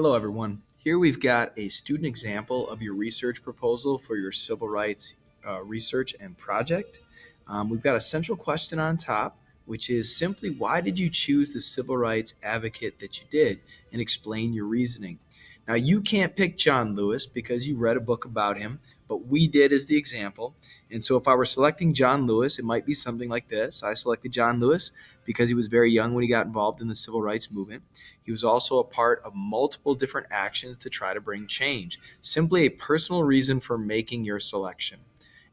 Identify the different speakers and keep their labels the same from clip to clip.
Speaker 1: Hello, everyone. Here we've got a student example of your research proposal for your civil rights research and project. We've got a central question on top, which is simply why did you choose the civil rights advocate that you did, and explain your reasoning. Now, you can't pick John Lewis because you read a book about him, but we did as the example. And so if I were selecting John Lewis, it might be something like this. I selected John Lewis because he was very young when he got involved in the civil rights movement. He was also a part of multiple different actions to try to bring change. Simply a personal reason for making your selection.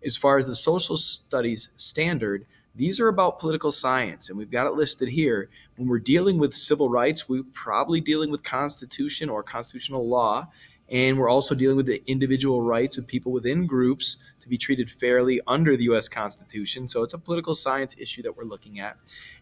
Speaker 1: As far as the social studies standard, these are about political science, and we've got it listed here. When we're dealing with civil rights, we're probably dealing with constitution or constitutional law, and we're also dealing with the individual rights of people within groups to be treated fairly under the U.S. Constitution. So it's a political science issue that we're looking at.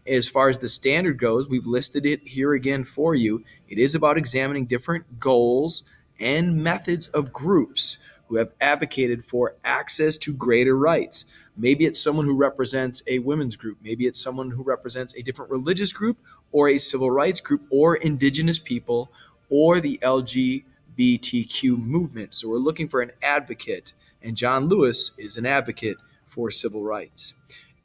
Speaker 1: As far as the standard goes, we've listed it here again for you. It is about examining different goals and methods of groups who have advocated for access to greater rights. Maybe it's someone who represents a women's group. Maybe it's someone who represents a different religious group or a civil rights group or indigenous people or the LGBTQ movement. So we're looking for an advocate, and John Lewis is an advocate for civil rights.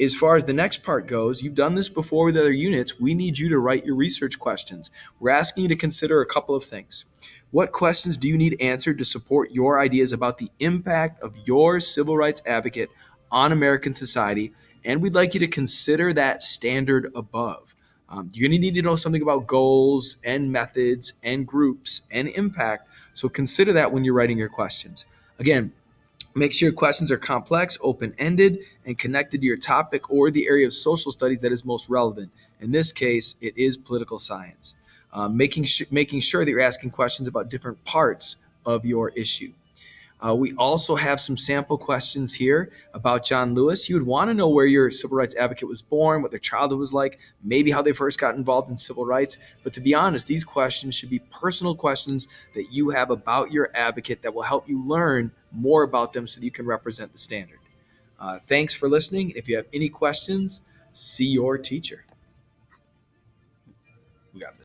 Speaker 1: As far as the next part goes, you've done this before with other units. We need you to write your research questions. We're asking you to consider a couple of things. What questions do you need answered to support your ideas about the impact of your civil rights advocate on American society? And we'd like you to consider that standard above. You're going to need to know something about goals and methods and groups and impact. So consider that when you're writing your questions. Again, make sure your questions are complex, open-ended, and connected to your topic or the area of social studies that is most relevant. In this case, it is political science. Making sure that you're asking questions about different parts of your issue. We also have some sample questions here about John Lewis. You would want to know where your civil rights advocate was born, what their childhood was like, maybe how they first got involved in civil rights. But to be honest, these questions should be personal questions that you have about your advocate that will help you learn more about them so that you can represent the standard. Thanks for listening. If you have any questions, see your teacher. We got this.